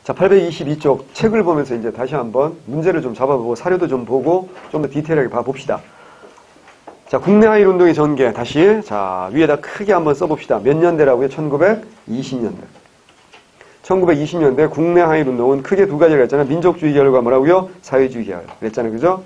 자, 822쪽 책을 보면서 이제 다시 한번 문제를 좀 잡아보고 사료도 좀 보고 좀 더 디테일하게 봐봅시다. 자, 국내 하일 운동의 전개 다시 자 위에다 크게 한번 써봅시다. 몇 년대라고요? 1920년대. 1920년대 국내 하일 운동은 크게 두 가지가 있잖아요. 민족주의 계열과 뭐라고요? 사회주의 계열. 그랬잖아요. 그죠?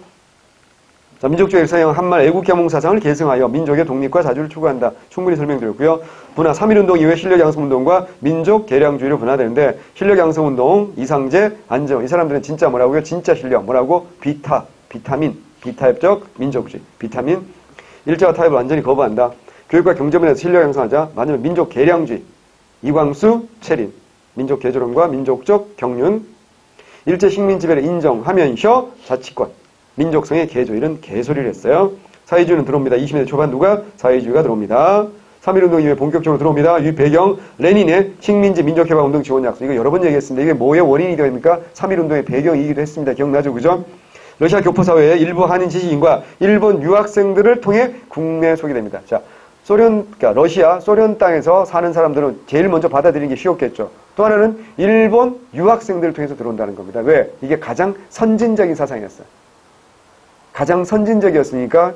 자, 민족주의 사용 한말 애국계몽 사상을 계승하여 민족의 독립과 자주를 추구한다. 충분히 설명드렸고요. 분화 3.1운동 이후에 실력양성운동과 민족 개량주의로 분화되는데 실력양성운동, 이상제, 안재원 이 사람들은 진짜 뭐라고요? 진짜 실력 뭐라고? 비타민, 비타협적 민족주의, 비타민 일제와 타협을 완전히 거부한다. 교육과 경제면에서 실력 양성하자. 마지막 민족 개량주의, 이광수, 채린 민족 개조론과 민족적 경륜 일제 식민 지배를 인정하면서 자치권 민족성의 개조 이런 개소리를 했어요. 사회주의는 들어옵니다. 20년대 초반 누가? 사회주의가 들어옵니다. 3.1운동 이후에 본격적으로 들어옵니다. 이 배경 레닌의 식민지 민족해방운동 지원 약속 이거 여러 번 얘기했습니다. 이게 뭐의 원인이 됩니까? 3.1운동의 배경이기도 했습니다. 기억나죠? 그죠? 러시아 교포사회의 일부 한인 지식인과 일본 유학생들을 통해 국내에 소개됩니다. 자, 그러니까 러시아, 소련 땅에서 사는 사람들은 제일 먼저 받아들이는 게 쉬웠겠죠. 또 하나는 일본 유학생들을 통해서 들어온다는 겁니다. 왜? 이게 가장 선진적인 사상이었어요. 가장 선진적이었으니까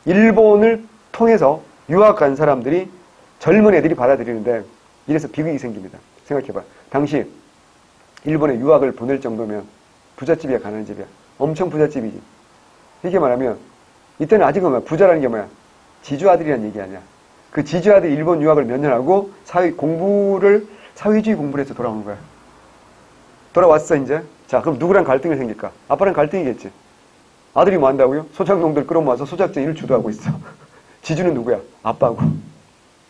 일본을 통해서 유학 간 사람들이 젊은 애들이 받아들이는데 이래서 비극이 생깁니다. 생각해봐. 당시 일본에 유학을 보낼 정도면 부잣집이야, 가난집이야. 엄청 부잣집이지. 이렇게 말하면 이때는 아직은 부자라는 게 뭐야? 지주아들이란 얘기 아니야. 그 지주아들이 일본 유학을 몇 년 하고 사회주의 공부를 해서 돌아오는 거야. 돌아왔어 이제. 자, 그럼 누구랑 갈등이 생길까? 아빠랑 갈등이겠지. 아들이 뭐 한다고요? 소작농들 끌어모아서 소작전 일을 주도하고 있어. 지주는 누구야? 아빠고.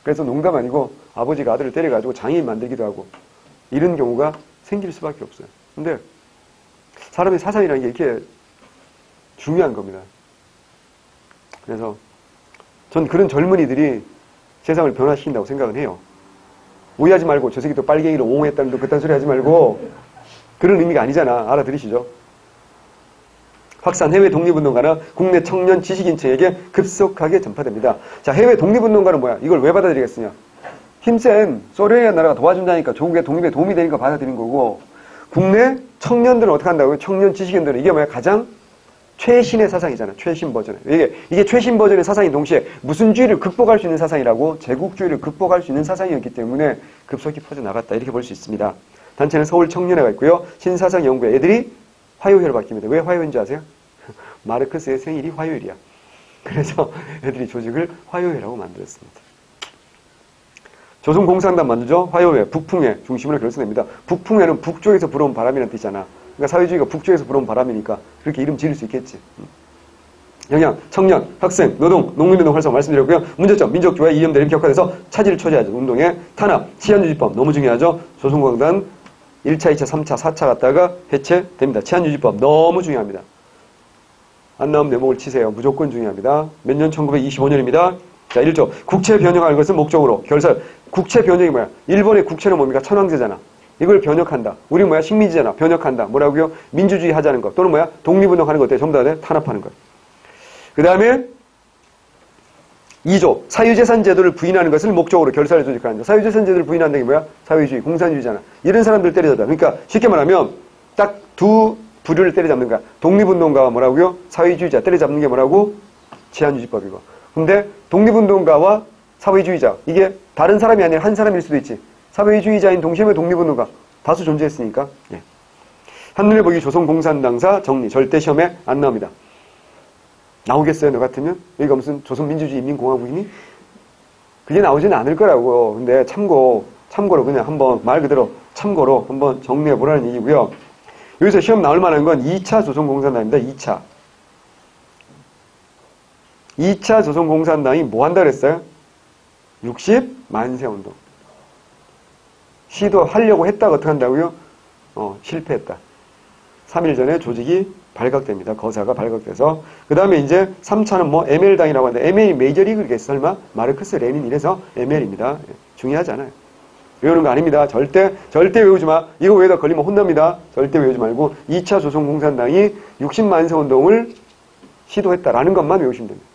그래서 농담 아니고 아버지가 아들을 때려가지고 장애인 만들기도 하고 이런 경우가 생길 수밖에 없어요. 근데 사람의 사상이라는 게 이렇게 중요한 겁니다. 그래서 전 그런 젊은이들이 세상을 변화시킨다고 생각은 해요. 오해하지 말고 저 새끼도 빨갱이를 옹호했다는 둥 그딴 소리 하지 말고 그런 의미가 아니잖아. 알아들으시죠? 확산 해외 독립운동가는 국내 청년 지식인층에게 급속하게 전파됩니다. 자, 해외 독립운동가는 뭐야? 이걸 왜 받아들이겠으냐? 힘센 소련이라는 나라가 도와준다니까 조국의 독립에 도움이 되니까 받아들인 거고 국내 청년들은 어떻게 한다고요? 청년 지식인들은 이게 뭐야? 가장 최신의 사상이잖아. 최신 버전. 이게 최신 버전의 사상인 동시에 무슨 주의를 극복할 수 있는 사상이라고? 제국주의를 극복할 수 있는 사상이었기 때문에 급속히 퍼져나갔다. 이렇게 볼 수 있습니다. 단체는 서울 청년회가 있고요. 신사상 연구회 애들이 화요회로 바뀝니다. 왜 화요회인지 아세요? 마르크스의 생일이 화요일이야. 그래서 애들이 조직을 화요회라고 만들었습니다. 조선공산당 만들죠? 화요회, 북풍회 중심으로 결성됩니다. 북풍회는 북쪽에서 불어온 바람이라는 뜻이잖아. 그러니까 사회주의가 북쪽에서 불어온 바람이니까 그렇게 이름 지을 수 있겠지. 영양, 청년, 학생, 노동, 농민운동 활성 말씀드렸고요. 문제점, 민족주의와 이념 대립 격화돼서 차질을 초래하죠. 운동의 탄압, 치안유지법 너무 중요하죠. 조선공단 1차, 2차, 3차, 4차 갔다가 해체됩니다. 치안유지법 너무 중요합니다. 안 나오면 내목을 치세요. 무조건 중요합니다. 몇 년? 1925년입니다. 자, 1조. 국채 변형할 것은 목적으로. 결설. 국채 변형이 뭐야? 일본의 국채는 뭡니까? 천황제잖아. 이걸 변혁한다. 우리 뭐야? 식민지잖아. 변혁한다. 뭐라고요? 민주주의 하자는 것. 또는 뭐야? 독립운동 하는 것. 전부 다 탄압하는 것. 그 다음에 2조. 사유재산 제도를 부인하는 것을 목적으로 결사를 조직하는 것. 사유재산 제도를 부인한다는 게 뭐야? 사회주의, 공산주의잖아. 이런 사람들 때려잡아. 그러니까 쉽게 말하면 딱 두 부류를 때려잡는 거야. 독립운동가와 뭐라고요? 사회주의자 때려잡는 게 뭐라고? 치안유지법이고. 근데 독립운동가와 사회주의자 이게 다른 사람이 아니라 한 사람일 수도 있지. 사회주의자인 동시에 독립운동가 다수 존재했으니까. 예. 한눈에 보기 조선공산당사 정리 절대 시험에 안 나옵니다. 나오겠어요? 너 같으면? 여기가 무슨 조선민주주의 인민공화국이니? 그게 나오지는 않을 거라고. 근데 참고로 그냥 한번 말 그대로 참고로 한번 정리해 보라는 얘기고요. 여기서 시험 나올 만한 건 2차 조선공산당입니다. 2차 조선공산당이 뭐 한다 그랬어요? 60만세운동. 시도하려고 했다가 어떻게 한다고요? 실패했다. 3일 전에 조직이 발각됩니다. 거사가 발각돼서. 그 다음에 이제 3차는 뭐 ML당이라고 하는데 ML이 메이저리그겠어 설마? 마르크스, 레닌 이래서 ML입니다. 중요하지 않아요. 외우는 거 아닙니다. 절대 외우지 마. 이거 외우다 걸리면 혼납니다. 절대 외우지 말고 2차 조선공산당이 60만세 운동을 시도했다라는 것만 외우시면 됩니다.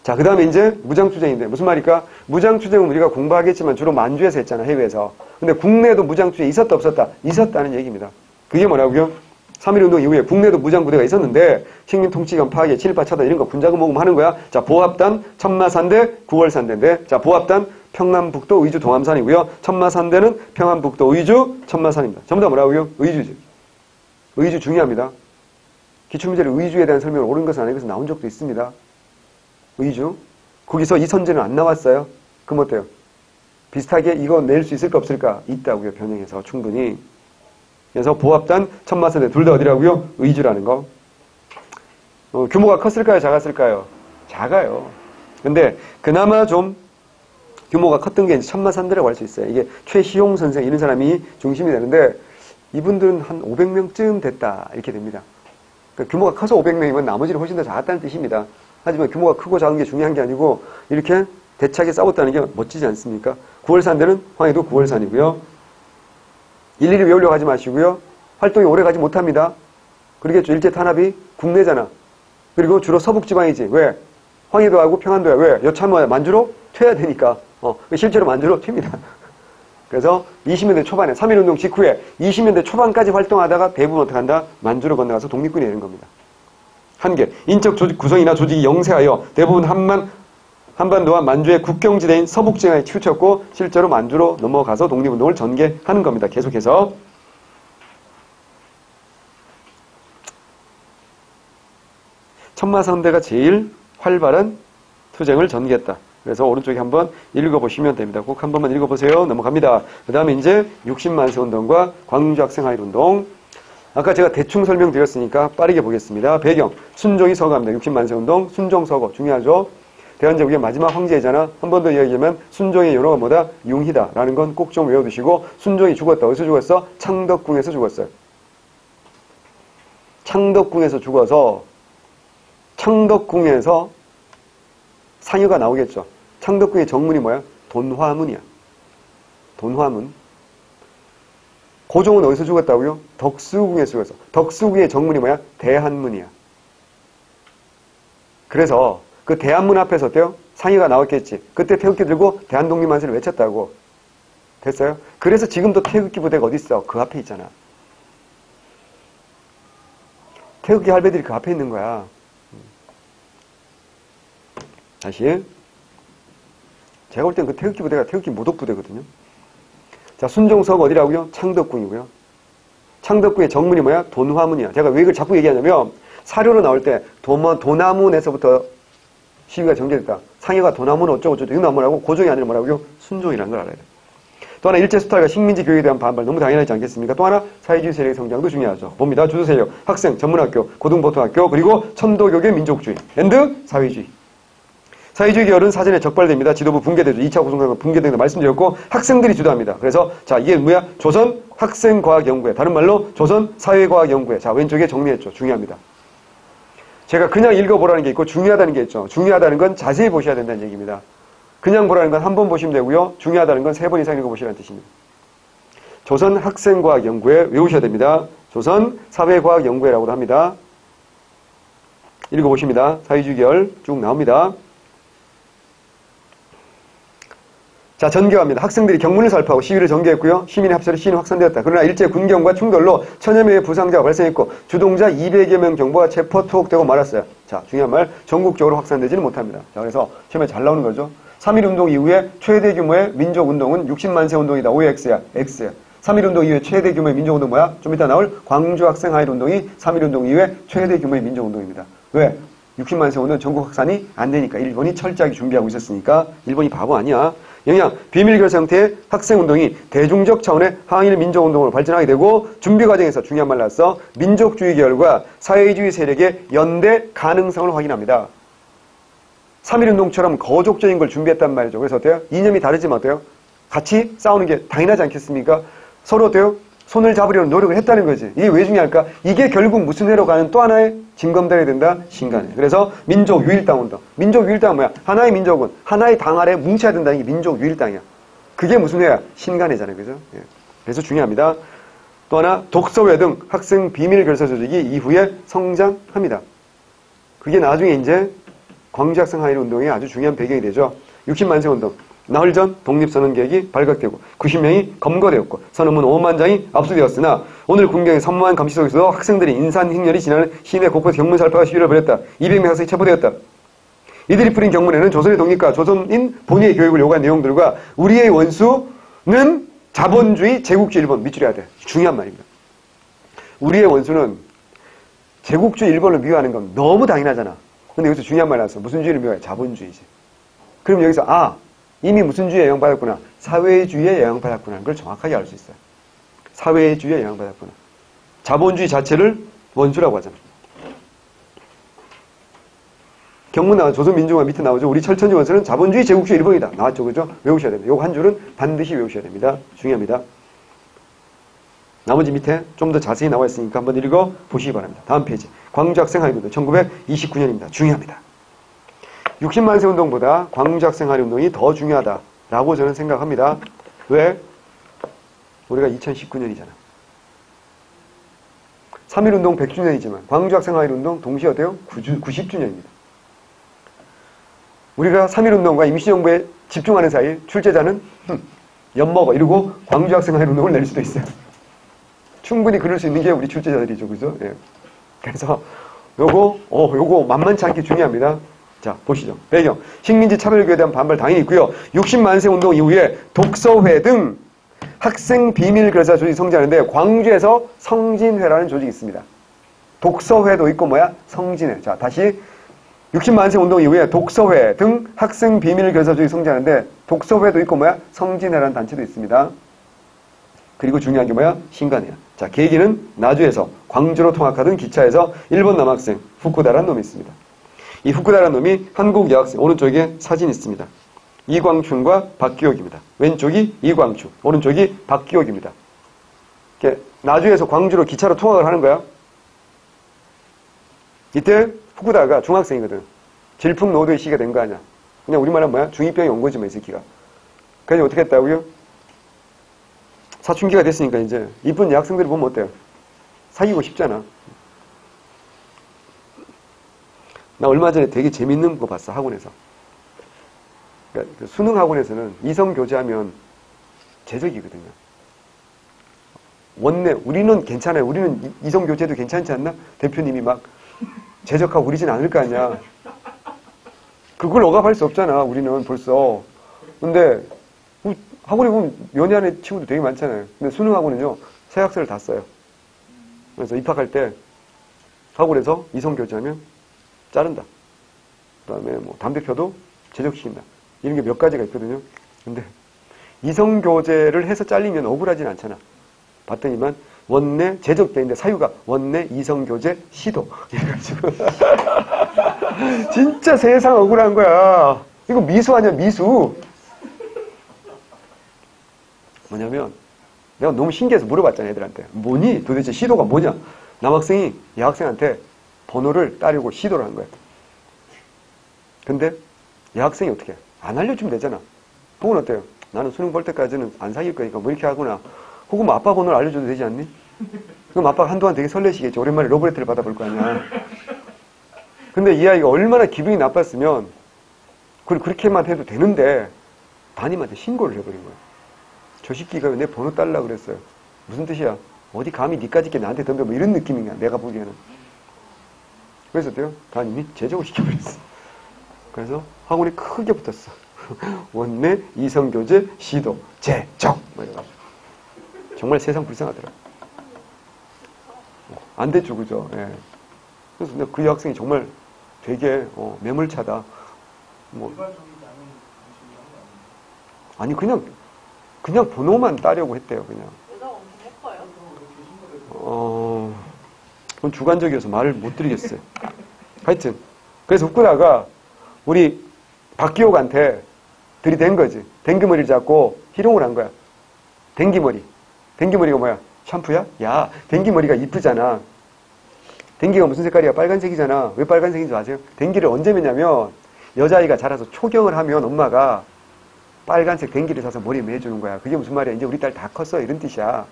자, 그 다음에 이제 무장투쟁인데 무슨 말일까? 무장투쟁은 우리가 공부하겠지만 주로 만주에서 했잖아, 해외에서. 근데 국내에도 무장투쟁이 있었다 없었다? 있었다는 얘기입니다. 그게 뭐라고요? 3.1운동 이후에 국내도 무장부대가 있었는데 식민통치기관 파괴, 친일파 차단 이런 거 군자금 모금 하는 거야. 자, 보합단 천마산대 9월산대인데 자, 보합단 평남북도 의주 동암산이고요. 천마산대는 평안북도 의주 천마산입니다. 전부 다 뭐라고요? 의주죠. 의주 중요합니다. 기출문제를 의주에 대한 설명을 옳은 것은 아니고서 나온 적도 있습니다. 의주. 거기서 이 선제는 안 나왔어요. 그럼 어때요? 비슷하게 이거 낼 수 있을까 없을까? 있다고요. 변형해서 충분히. 그래서 보합단, 천마산대 둘 다 어디라고요? 의주라는 거. 규모가 컸을까요? 작았을까요? 작아요. 근데 그나마 좀 규모가 컸던 게 이제 천마산대라고 할 수 있어요. 이게 최시용 선생 이런 사람이 중심이 되는데 이분들은 한 500명쯤 됐다 이렇게 됩니다. 그러니까 규모가 커서 500명이면 나머지는 훨씬 더 작았다는 뜻입니다. 하지만 규모가 크고 작은 게 중요한 게 아니고 이렇게 대차게 싸웠다는 게 멋지지 않습니까? 9월산대는 황해도 9월산이고요. 일일이 외우려고 하지 마시고요. 활동이 오래 가지 못합니다. 그러겠죠. 일제 탄압이 국내잖아. 그리고 주로 서북지방이지. 왜? 황해도하고 평안도야. 왜? 여차하면 만주로 튀어야 되니까. 실제로 만주로 튑니다. 그래서 20년대 초반에 3.1운동 직후에 20년대 초반까지 활동하다가 대부분 어떻게 한다? 만주로 건너가서 독립군이 되는 겁니다. 한계. 인적 조직 구성이나 조직이 영세하여 대부분 한반도와 만주의 국경지대인 서북지방에 치우쳤고 실제로 만주로 넘어가서 독립운동을 전개하는 겁니다. 계속해서. 천마산대가 제일 활발한 투쟁을 전개했다. 그래서 오른쪽에 한번 읽어보시면 됩니다. 꼭 한 번만 읽어보세요. 넘어갑니다. 그 다음에 이제 60만세 운동과 광주 학생하일 운동. 아까 제가 대충 설명드렸으니까 빠르게 보겠습니다. 배경. 순종이 서거합니다. 60만세 운동. 순종 서거. 중요하죠. 대한제국의 마지막 황제이잖아. 한 번 더 이야기하면 순종의 연호가 뭐다? 융희다. 라는 건 꼭 좀 외워두시고 순종이 죽었다. 어디서 죽었어? 창덕궁에서 죽었어요. 창덕궁에서 죽어서 창덕궁에서 상유가 나오겠죠. 창덕궁의 정문이 뭐야? 돈화문이야. 돈화문. 고종은 어디서 죽었다고요? 덕수궁에서 죽었어. 덕수궁의 정문이 뭐야? 대한문이야. 그래서 그 대한문 앞에서 어때요? 상의가 나왔겠지. 그때 태극기 들고 대한독립만세를 외쳤다고. 됐어요? 그래서 지금도 태극기 부대가 어디 있어? 그 앞에 있잖아. 태극기 할배들이 그 앞에 있는 거야. 다시. 제가 볼 땐 그 태극기 부대가 태극기 모독 부대거든요. 자, 순종서가 어디라고요? 창덕궁이고요. 창덕궁의 정문이 뭐야? 돈화문이야. 제가 왜 이걸 자꾸 얘기하냐면 사료로 나올 때 도나문에서부터 시위가 전개됐다. 상해가 도나문 어쩌고저쩌고 이건 뭐라고? 고종이 아니라 뭐라고요? 순종이라는 걸 알아야 돼. 또 하나 일제수탈과 식민지 교육에 대한 반발 너무 당연하지 않겠습니까? 또 하나 사회주의 세력의 성장도 중요하죠. 봅니다. 주도세력, 학생, 전문학교, 고등보통학교, 그리고 천도교계 민족주의, 앤드 사회주의. 사회주의 계열은 사전에 적발됩니다. 지도부 붕괴되죠. 2차 고성장관 붕괴되는 거 말씀드렸고 학생들이 주도합니다. 그래서 자 이게 뭐야? 조선 학생과학연구회, 다른 말로 조선 사회과학연구회. 자 왼쪽에 정리했죠. 중요합니다. 제가 그냥 읽어보라는 게 있고 중요하다는 게 있죠. 중요하다는 건 자세히 보셔야 된다는 얘기입니다. 그냥 보라는 건 한 번 보시면 되고요. 중요하다는 건 3번 이상 읽어보시라는 뜻입니다. 조선 학생과학연구회 외우셔야 됩니다. 조선 사회과학연구회라고도 합니다. 읽어보십니다. 사회주의 계열 쭉 나옵니다. 자, 전개합니다. 학생들이 경문을 살포하고 시위를 전개했고요. 시민의 합세로 시위는 확산되었다. 그러나 일제 군경과 충돌로 천여 명의 부상자가 발생했고 주동자 200여 명 정도가 체포 투옥되고 말았어요. 자, 중요한 말 전국적으로 확산되지는 못합니다. 자, 그래서 시험에 잘 나오는 거죠. 3.1운동 이후에 최대 규모의 민족운동은 60만세 운동이다. OX야. X야. 3.1운동 이후에 최대 규모의 민족운동 뭐야? 좀 이따 나올 광주 학생하일 운동이 3.1운동 이후에 최대 규모의 민족운동입니다. 왜? 60만세 운동 전국 확산이 안 되니까. 일본이 철저하게 준비하고 있었으니까. 일본이 바보 아니야. 영양, 비밀결 형태의 학생운동이 대중적 차원의 항일 민족운동으로 발전하게 되고 준비 과정에서 중요한 말 나왔어. 민족주의 계열과 사회주의 세력의 연대 가능성을 확인합니다. 3.1운동처럼 거족적인 걸 준비했단 말이죠. 그래서 어때요? 이념이 다르지만 어때요? 같이 싸우는 게 당연하지 않겠습니까? 서로 어때요? 손을 잡으려는 노력을 했다는 거지. 이게 왜 중요할까? 이게 결국 무슨 회로 가는 또 하나의 징검다리가 된다? 신간에. 그래서 민족 유일당 운동. 민족 유일당은 뭐야? 하나의 민족은 하나의 당 아래 뭉쳐야 된다는 게 민족 유일당이야. 그게 무슨 회야? 신간회잖아요. 그죠? 예. 그래서 중요합니다. 또 하나 독서회 등 학생 비밀 결사 조직이 이후에 성장합니다. 그게 나중에 이제 광주학생 항일 운동이 아주 중요한 배경이 되죠. 60만세 운동. 나흘 전 독립선언 계획이 발각되고 90명이 검거되었고 선언문 5만 장이 압수되었으나 오늘 군경의 선무한 감시 속에서도 학생들이 인산 행렬이 지나는 시내 곳곳 경문 살파가 시위를 벌였다. 200명 학생이 체포되었다. 이들이 풀인 경문에는 조선의 독립과 조선인 본위의 교육을 요구한 내용들과 우리의 원수는 자본주의, 제국주의 일본, 밑줄이 해야 돼. 중요한 말입니다. 우리의 원수는 제국주의 일본을 미워하는 건 너무 당연하잖아. 근데 여기서 중요한 말이 나왔어. 무슨 주의를 미워해? 자본주의지. 그럼 여기서 이미 무슨 주의에 영향받았구나. 사회주의에 영향받았구나. 그걸 정확하게 알 수 있어요. 사회주의에 영향받았구나. 자본주의 자체를 원수라고 하잖아. 경문 나와 조선민주공화 밑에 나오죠. 우리 철천지 원수는 자본주의, 제국주의 일본이다. 나왔죠. 그죠? 외우셔야 됩니다. 요거 한 줄은 반드시 외우셔야 됩니다. 중요합니다. 나머지 밑에 좀 더 자세히 나와 있으니까 한번 읽어 보시기 바랍니다. 다음 페이지. 광주학생 항일운동 1929년입니다. 중요합니다. 60만세 운동보다 광주학생 항일운동이 더 중요하다라고 저는 생각합니다. 왜? 우리가 2019년이잖아. 3.1운동 100주년이지만 광주학생 항일운동 동시에 어때요? 90주년입니다. 우리가 3.1운동과 임시정부에 집중하는 사이 출제자는 엿먹어 이러고 광주학생 항일운동을 낼 수도 있어요. 충분히 그럴 수 있는 게 우리 출제자들이죠. 그죠? 예. 그래서 요거 만만치 않게 중요합니다. 자, 보시죠. 배경. 식민지 차별교에 대한 반발 당연히 있고요. 60만세 운동 이후에 독서회 등 학생 비밀 글사 조직이 성장하는데 광주에서 성진회라는 조직이 있습니다. 독서회도 있고 성진회. 자, 다시 60만세 운동 이후에 독서회 등 학생 비밀 결사 조직이 성장하는데 독서회도 있고 성진회라는 단체도 있습니다. 그리고 중요한 게 신간회야. 자, 계기는 나주에서 광주로 통학하던 기차에서 일본 남학생 후쿠다라는 놈이 있습니다. 이 후쿠다라는 놈이 한국 여학생, 오른쪽에 사진 있습니다. 이광춘과 박기옥입니다. 왼쪽이 이광춘, 오른쪽이 박기옥입니다. 나주에서 광주로 기차로 통학을 하는 거야. 이때 후쿠다가 중학생이거든. 질풍노도의 시기가 된 거 아니야. 그냥 우리말은 중2병이 온 거지, 이 새끼가. 그래서 어떻게 했다고요? 사춘기가 됐으니까 이제 이쁜 여학생들을 보면 어때요? 사귀고 싶잖아. 나 얼마 전에 되게 재밌는 거 봤어, 학원에서. 그러니까 수능 학원에서는 이성 교제하면 제적이거든요. 원내, 우리는 괜찮아요. 우리는 이성 교제도 괜찮지 않나? 대표님이 막 제적하고 그러진 않을 거 아니야. 그걸 억압할 수 없잖아, 우리는 벌써. 근데 학원에 보면 연애하는 친구도 되게 많잖아요. 근데 수능 학원은요, 새 학생을 다 써요. 그래서 입학할 때 학원에서 이성 교제하면 자른다. 그 다음에 담배 펴도 제적시킨다. 이런 게 몇 가지가 있거든요. 근데 이성 교제를 해서 잘리면 억울하진 않잖아. 봤더니만 원내 제적대인데 사유가 원내 이성 교제 시도. 이래가지고 진짜 세상 억울한 거야. 이거 미수 아니야, 미수. 뭐냐면 내가 너무 신기해서 물어봤잖아, 애들한테. 뭐니? 도대체 시도가 뭐냐? 남학생이 여학생한테 번호를 따려고 시도를 한 거야. 근데 여학생이 어떻게 해? 안 알려주면 되잖아. 혹은 어때요? 나는 수능 볼 때까지는 안 사귈 거니까 이렇게 하거나, 혹은 아빠 번호를 알려줘도 되지 않니? 그럼 아빠가 한동안 되게 설레시겠지. 오랜만에 러브레터를 받아볼 거 아니야. 근데 이 아이가 얼마나 기분이 나빴으면 그렇게만 해도 되는데 담임한테 신고를 해버린 거야. 저 새끼가 내 번호 달라고 그랬어요. 무슨 뜻이야? 어디 감히 니까지 게 나한테 덤벼, 이런 느낌이야, 내가 보기에는. 그래서 어때요? 담임이 제적을 시켜버렸어. 그래서 학원에 크게 붙었어. 원내 이성교제 시도 제적. 이래가지고 정말 세상 불쌍하더라. 안 됐죠, 그죠? 예. 그래서 근데 그 여학생이 정말 되게 매몰차다. 아니 그냥 번호만 따려고 했대요, 그냥. 여자가 엄청 예뻐요. 그건 주관적이어서 말을 못 드리겠어요. 하여튼 그래서 후쿠다가 우리 박기옥한테 들이댄 거지. 댕기머리를 잡고 희롱을 한 거야. 댕기머리. 댕기머리가 뭐야? 샴푸야? 야, 댕기머리가 이쁘잖아. 댕기가 무슨 색깔이야? 빨간색이잖아. 왜 빨간색인 줄 아세요? 댕기를 언제 매냐면 여자아이가 자라서 초경을 하면 엄마가 빨간색 댕기를 사서 머리에 매주는 거야. 그게 무슨 말이야? 이제 우리 딸 다 컸어. 이런 뜻이야.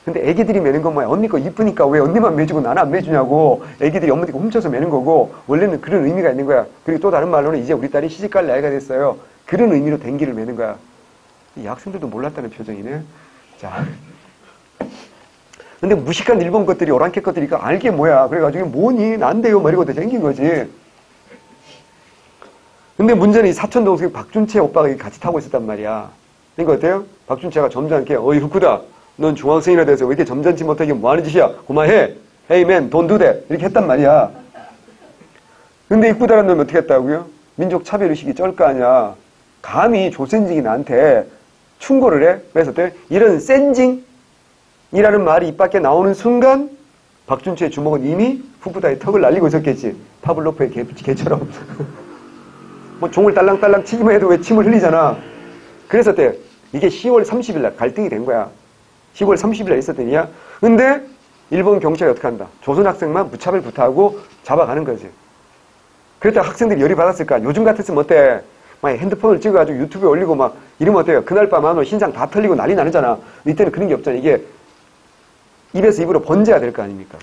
근데 애기들이 매는 건 뭐야? 언니 거 이쁘니까 왜 언니만 매주고 나는 안 매주냐고. 애기들이 엄마한테 훔쳐서 매는 거고, 원래는 그런 의미가 있는 거야. 그리고 또 다른 말로는 이제 우리 딸이 시집갈 나이가 됐어요. 그런 의미로 댕기를 매는 거야. 이 학생들도 몰랐다는 표정이네. 자. 근데 무식한 일본 것들이, 오랑캐 것들이 알게 뭐야. 그래가지고 뭐니? 난데요. 말이고 댕긴 거지. 근데 문제는 이 사촌 동생 박준채 오빠가 같이 타고 있었단 말이야. 그러니까 어때요? 박준채가 점잖게, 어이, 후쿠다. 넌 중학생이나 돼서 왜 이렇게 점잖지 못하게 뭐하는 짓이야? 그만해. Hey man, don't do that. 이렇게 했단 말이야. 근데 이 후쿠다라는 놈이 어떻게 했다고요? 민족 차별의식이 쩔 거 아니야. 감히 조센징이 나한테 충고를 해. 그래서 어때? 이런 센징이라는 말이 입 밖에 나오는 순간 박준채의 주먹은 이미 후쿠다의 턱을 날리고 있었겠지. 파블로프의 개처럼. 뭐 종을 딸랑딸랑 치기만 해도 왜 침을 흘리잖아. 그래서 어때? 이게 10월 30일 날 갈등이 된 거야. 10월 30일 날 있었던 일이야. 근데 일본 경찰이 어떻게 한다? 조선 학생만 무차별 부타하고 잡아가는 거지. 그랬다가 학생들이 열이 받았을까? 요즘 같았으면 어때? 막 핸드폰을 찍어가지고 유튜브에 올리고 막 이러면 어때요? 그날 밤 안으로 흰장 다 털리고 난리 나잖아. 이때는 그런 게 없잖아. 이게 입에서 입으로 번져야 될 거 아닙니까?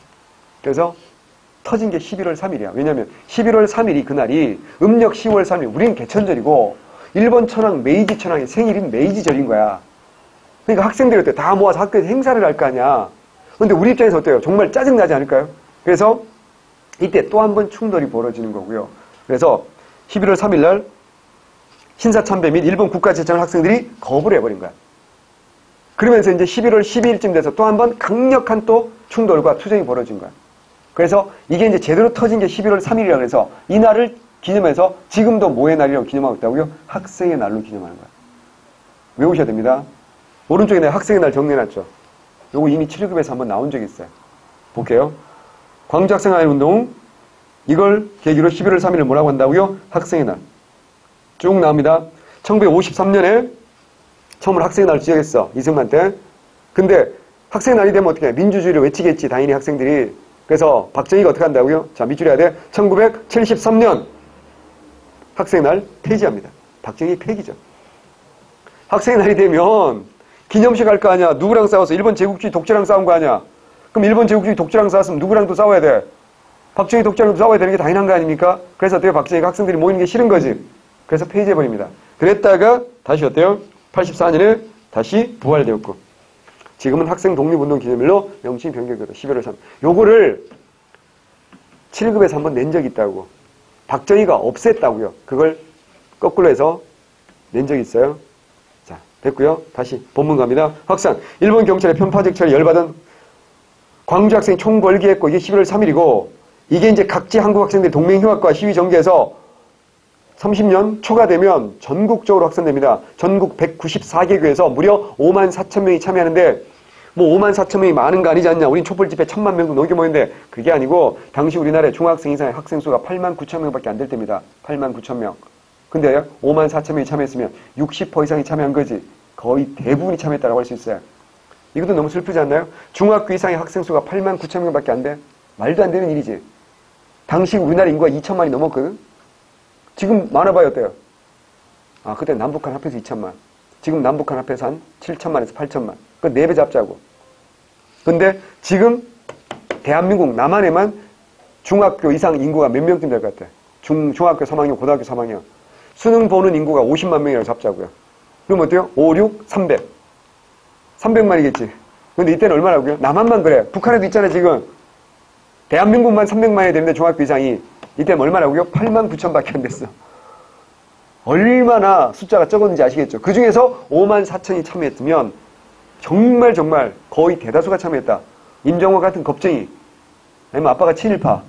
그래서 터진 게 11월 3일이야. 왜냐면 11월 3일이 그날이 음력 10월 3일. 우리는 개천절이고 일본 천황 메이지 천황의 생일인 메이지절인 거야. 그러니까 학생들이 어때? 다 모아서 학교에서 행사를 할 거 아니야. 근데 우리 입장에서 어때요? 정말 짜증나지 않을까요? 그래서 이때 또 한 번 충돌이 벌어지는 거고요. 그래서 11월 3일 날 신사참배 및 일본 국가제청을 학생들이 거부를 해버린 거야. 그러면서 이제 11월 12일쯤 돼서 또 한 번 강력한 또 충돌과 투쟁이 벌어진 거야. 그래서 이게 이제 제대로 터진 게 11월 3일이라고 해서 이 날을 기념해서 지금도 뭐의 날이라고 기념하고 있다고요? 학생의 날로 기념하는 거야. 외우셔야 됩니다. 오른쪽에 내가 학생의 날 정리해놨죠. 요거 이미 7급에서 한번 나온 적이 있어요. 볼게요. 광주학생활운동, 이걸 계기로 11월 3일을 뭐라고 한다고요? 학생의 날. 쭉 나옵니다. 1953년에 처음으로 학생의 날을 지정했어. 이승만 때. 근데 학생의 날이 되면 어떻게 해? 민주주의를 외치겠지, 당연히 학생들이. 그래서 박정희가 어떻게 한다고요? 자, 밑줄에 해야 돼. 1973년 학생의 날 폐지합니다. 박정희 폐기죠. 학생의 날이 되면 기념식 할 거 아니야. 누구랑 싸워서? 일본 제국주의 독재랑 싸운 거 아니야. 그럼 일본 제국주의 독재랑 싸웠으면 누구랑 또 싸워야 돼? 박정희 독재랑 싸워야 되는 게 당연한 거 아닙니까? 그래서 어때요? 박정희가 학생들이 모이는 게 싫은 거지. 그래서 폐지해버립니다. 그랬다가 다시 어때요? 84년에 다시 부활되었고 지금은 학생 독립운동 기념일로 명칭 변경되었다. 11월 3일. 요거를 7급에서 한번 낸 적이 있다고. 박정희가 없앴다고요. 그걸 거꾸로 해서 낸 적이 있어요. 자, 됐고요. 다시 본문 갑니다. 확산. 일본 경찰의 편파적 처리에 열받은 광주 학생이 총궐기했고 이게 11월 3일이고 이게 이제 각지 한국 학생들이 동맹휴학과 시위 전개해서 30년 초가 되면 전국적으로 확산됩니다. 전국 194개 교에서 무려 5만 4천 명이 참여하는데 뭐 5만 4천 명이 많은 거 아니지 않냐. 우린 촛불 집회 1,000만 명도 넘게 모였는데 그게 아니고 당시 우리나라의 중학생 이상의 학생 수가 8만 9천 명밖에 안 될 때입니다. 8만 9천 명. 근데 5만 4천 명이 참여했으면 60% 이상이 참여한 거지. 거의 대부분이 참여했다고 할 수 있어요. 이것도 너무 슬프지 않나요? 중학교 이상의 학생 수가 8만 9천 명밖에 안 돼. 말도 안 되는 일이지. 당시 우리나라 인구가 2천만이 넘었거든. 지금 많아봐요 어때요? 아 그때 남북한 합해서 2천만. 지금 남북한 합해서 한 7천만에서 8천만. 그 4배 잡자고. 근데 지금 대한민국 남한에만 중학교 이상 인구가 몇 명쯤 될 것 같아? 중학교 3학년, 고등학교 3학년. 수능 보는 인구가 50만 명이라고 잡자고요. 그럼 어때요? 5, 6, 300. 300만이겠지. 근데 이때는 얼마라고요? 남한만 그래. 북한에도 있잖아 지금. 대한민국만 300만이 되는데 중학교 이상이. 이때는 얼마라고요? 8만 9천밖에 안 됐어. 얼마나 숫자가 적었는지 아시겠죠? 그 중에서 5만 4천이 참여했으면 정말 거의 대다수가 참여했다. 임정호 같은 겁쟁이 아니면 아빠가 친일파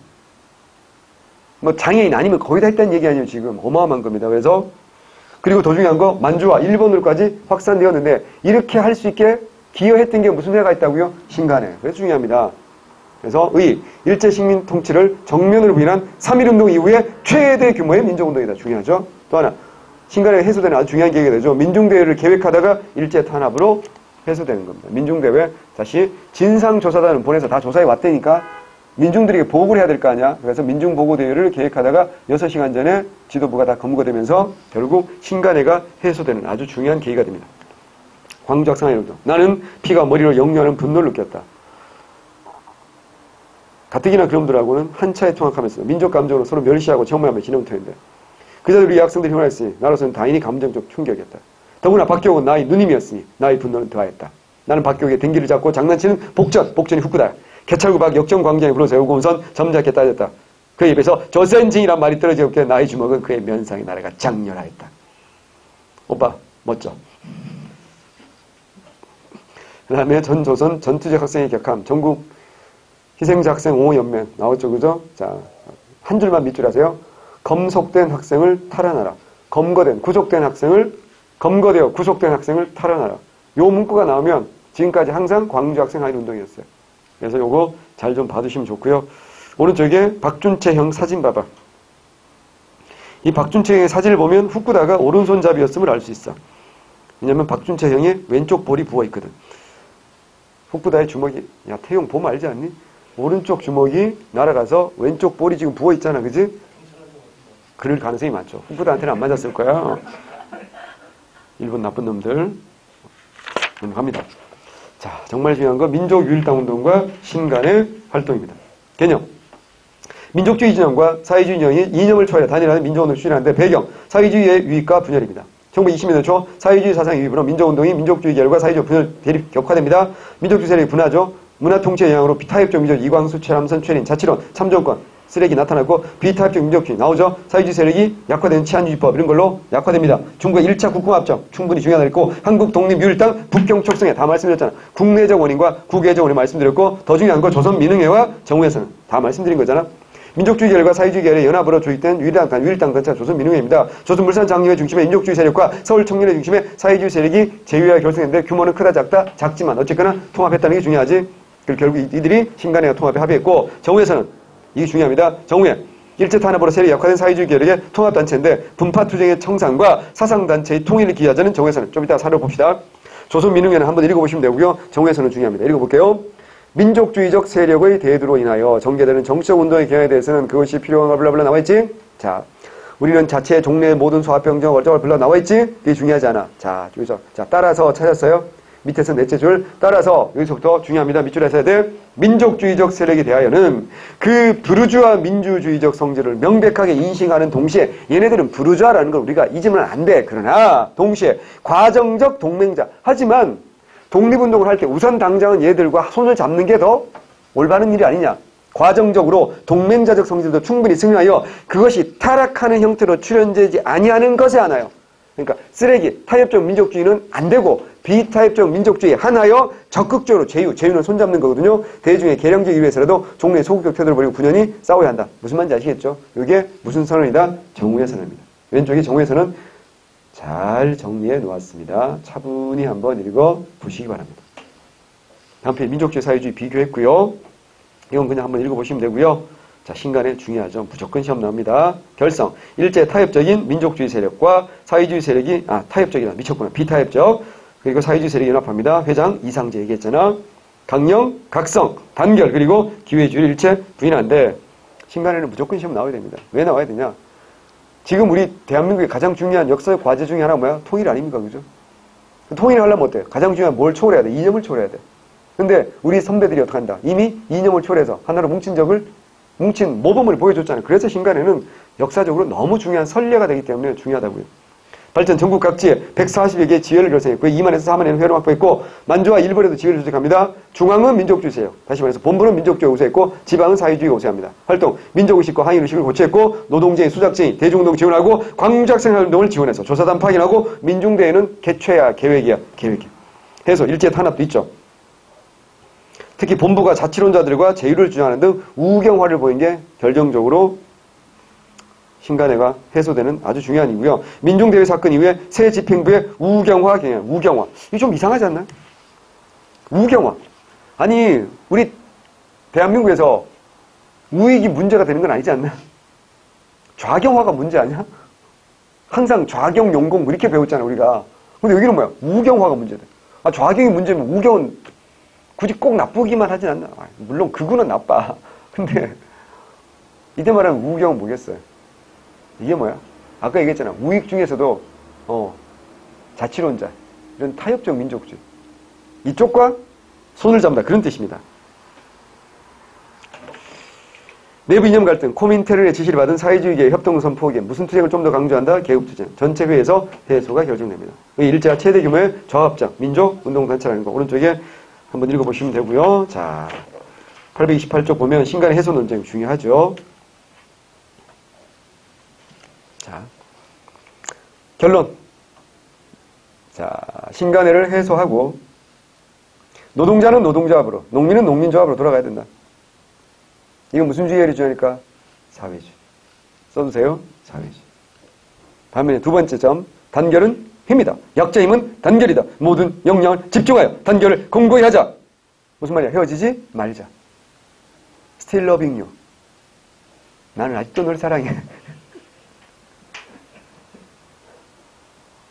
뭐 장애인 아니면 거의 다 했다는 얘기 아니에요. 지금 어마어마한 겁니다. 그래서 그리고 더 중요한 거 만주와 일본으로까지 확산되었는데 이렇게 할 수 있게 기여했던 게 무슨 회가 있다고요? 신간회. 그래서 중요합니다. 그래서 일제식민 통치를 정면으로 부인한 3.1운동 이후에 최대 규모의 민족운동이다. 중요하죠. 또 하나 신간회가 해소되는 아주 중요한 계기가 되죠. 민중대회를 계획하다가 일제 탄압으로 해소되는 겁니다. 민중대회 다시 진상조사단을 보내서 다 조사해 왔다니까 민중들에게 보고를 해야 될 거 아니야. 그래서 민중보고대회를 계획하다가 6시간 전에 지도부가 다 검거되면서 결국 신간회가 해소되는 아주 중요한 계기가 됩니다. 광주학생활운동. 나는 피가 머리로 역류하는 분노를 느꼈다. 가뜩이나 그놈들하고는 한차에 통학하면서 민족 감정으로 서로 멸시하고 정말하며 지내온 터인데 그자들 우리 학생들이 휘말렸으니 나로서는 다행히 감정적 충격이었다. 더구나 박교옥은 나의 누님이었으니 나의 분노는 더하였다. 나는 박교옥의 등기를 잡고 장난치는 복전이 후쿠다. 개찰구박 역정광장에 불러세우고 우선 점잖게 따졌다. 그의 입에서 저센징이란 말이 떨어지었기에 나의 주먹은 그의 면상에 날아가 장렬하였다. 오빠 멋져. 그 다음에 전조선 전투적 학생의 격함 전국 희생자 학생 옹호연맹 나왔죠, 그죠? 자, 한 줄만 밑줄 하세요. 검속된 학생을 탈환하라. 검거되어 구속된 학생을 탈환하라. 요 문구가 나오면 지금까지 항상 광주 학생 하인 운동이었어요. 그래서 요거 잘 좀 봐두시면 좋고요. 오른쪽에 박준채형 사진 봐봐. 이 박준채형의 사진을 보면 후쿠다가 오른손잡이였음을 알 수 있어. 왜냐면 박준채형의 왼쪽 볼이 부어있거든. 후쿠다의 주먹이, 야, 태용 보면 알지 않니? 오른쪽 주먹이 날아가서 왼쪽 볼이 지금 부어있잖아, 그지? 그럴 가능성이 많죠. 후쿠다한테는 안 맞았을 거야. 일본 나쁜 놈들. 넘어갑니다. 자, 정말 중요한 건 민족유일당운동과 신간의 활동입니다. 개념. 민족주의 진영과 사회주의 진영이 이념을 초월해 단일화된 민족운동을 추진하는데 배경, 사회주의의 유익과 분열입니다. 1920년대 초 사회주의 사상의 유입으로 민족운동이 민족주의 계열과 사회주의 분열 대립 격화됩니다. 민족주의 세력이 분화죠. 문화통치의 영향으로 비타협적 민족 이광수, 최람선, 최린, 자치론, 참정권, 쓰레기 나타났고 비타협적 민족주의 나오죠. 사회주의 세력이 약화되는 치안유지법 이런 걸로 약화됩니다. 중국의 1차 국공합정 충분히 중요하다 했고 한국 독립유일당 북경 촉성회 다 말씀드렸잖아. 국내적 원인과 국외적 원인 말씀드렸고 더 중요한 건 조선민흥회와 정우회선은 다 말씀드린 거잖아. 민족주의 계열과 사회주의 계열의 연합으로 조직된 유일당 단체가 조선민흥회입니다. 조선물산 장려회 중심의 민족주의 세력과 서울 청년회 중심의 사회주의 세력이 제휴하여 결성했는데 규모는 크다 작다 작지만 어쨌거나 통합했다는 게 중요하지. 그리고 결국 이들이 신간회와 통합에 합의했고 정우회선은 이게 중요합니다. 정우회 일제 탄압으로 세력이 약화된 사회주의 계열의 통합단체인데 분파투쟁의 청산과 사상단체의 통일을 기하자는 정우회선은 좀 이따 살펴봅시다. 조선민흥회는 한번 읽어보시면 되고요. 정우회선은 중요합니다. 읽어볼게요. 민족주의적 세력의 대두로 인하여 전개되는 정치적 운동의 경향에 대해서는 그것이 필요한 걸 불러 나와있지? 자, 우리는 자체의 종래의 모든 소화평정 얼정을 불러 나와있지? 그게 중요하지 않아. 자, 여기서. 자, 따라서 찾았어요? 밑에서 넷째 줄. 따라서 여기서부터 중요합니다. 밑줄에서 해야 돼. 민족주의적 세력에 대하여는 그 부르주아 민주주의적 성질을 명백하게 인식하는 동시에 얘네들은 부르주아라는 걸 우리가 잊으면 안 돼. 그러나 동시에 과정적 동맹자. 하지만 독립운동을 할 때 우선 당장은 얘들과 손을 잡는 게 더 올바른 일이 아니냐. 과정적으로 동맹자적 성질도 충분히 승리하여 그것이 타락하는 형태로 출현되지 아니하는 것에 하나요. 그러니까 쓰레기, 타협적 민족주의는 안 되고 비타협적 민족주의 하나여 적극적으로 제휴는 손잡는 거거든요. 대중의 개량적 이유에서라도 종래의 소극적 태도를 버리고 분연히 싸워야 한다. 무슨 말인지 아시겠죠? 이게 무슨 선언이다? 정우의 선언입니다. 왼쪽이 정우의 선언 잘 정리해 놓았습니다. 차분히 한번 읽어보시기 바랍니다. 다음 페이지 민족주의 사회주의 비교했고요. 이건 그냥 한번 읽어보시면 되고요. 자, 신간에 중요하죠. 무조건 시험 나옵니다. 결성. 일제 타협적인 민족주의 세력과 사회주의 세력이 타협적이다. 미쳤구나. 비타협적. 그리고 사회주의 세력이 연합합니다. 회장 이상재 얘기했잖아. 강령, 각성, 단결 그리고 기회주의 일체 부인한데 신간에는 무조건 시험 나와야 됩니다. 왜 나와야 되냐? 지금 우리 대한민국의 가장 중요한 역사적 과제 중에 하나가 뭐야? 통일 아닙니까? 그죠? 통일을 하려면 어때요? 가장 중요한 뭘 초월해야 돼? 이념을 초월해야 돼. 근데 우리 선배들이 어떻게 한다? 이미 이념을 초월해서 하나로 뭉친 모범을 보여줬잖아요. 그래서 신간에는 역사적으로 너무 중요한 선례가 되기 때문에 중요하다고요. 발전 전국 각지에 140여 개의 지회를 결성했고 2만에서 4만에는 회를 확보했고 만주와 일본에도 지회를 조직합니다. 중앙은 민족주의 세력, 다시 말해서 본부는 민족주의 우세했고 지방은 사회주의가 우세합니다. 활동, 민족의식과 항일의식을 고취했고 노동쟁이, 수작쟁이, 대중운동 지원하고 광주학생활운동을 지원해서 조사단 파견하고 민중대회는 개최야 계획이야. 해서 일제 탄압도 있죠. 특히 본부가 자치론자들과 제휴를 주장하는 등 우경화를 보인 게 결정적으로 신간회가 해소되는 아주 중요한 이유고요. 민중대회 사건 이후에 새 집행부의 우경화 경향, 우경화. 이거 좀 이상하지 않나요? 우경화. 아니, 우리 대한민국에서 우익이 문제가 되는 건 아니지 않나? 좌경화가 문제 아니야? 항상 좌경, 용공 이렇게 배웠잖아, 우리가. 근데 여기는 뭐야? 우경화가 문제돼. 좌경이 문제면 우경은 굳이 꼭 나쁘기만 하진 않나? 물론 극우는 나빠. 근데 이때 말하는 우경은 뭐겠어요? 이게 뭐야? 아까 얘기했잖아. 우익 중에서도 자치론자, 이런 타협적 민족주의. 이쪽과 손을 잡는다. 그런 뜻입니다. 내부 이념 갈등, 코민테르의 지시를 받은 사회주의계의 협동선 포기에 무슨 투쟁을 좀 더 강조한다? 개국투쟁. 전체 회의에서 해소가 결정됩니다. 일제가 최대 규모의 좌합장, 민족, 운동단체라는 거. 오른쪽에 한번 읽어보시면 되고요. 자, 828쪽 보면 신간의 해소 논쟁 중요하죠. 자, 결론. 자, 신간회를 해소하고 노동자는 노동조합으로, 농민은 농민조합으로 돌아가야 된다. 이건 무슨 주의를 주니까? 사회주의. 써주세요. 사회주의. 반면에 두 번째 점, 단결은 힘이다. 약자 힘은 단결이다. 모든 역량을 집중하여 단결을 공고히 하자. 무슨 말이야? 헤어지지 말자. Still loving you. 나는 아직도 널 사랑해.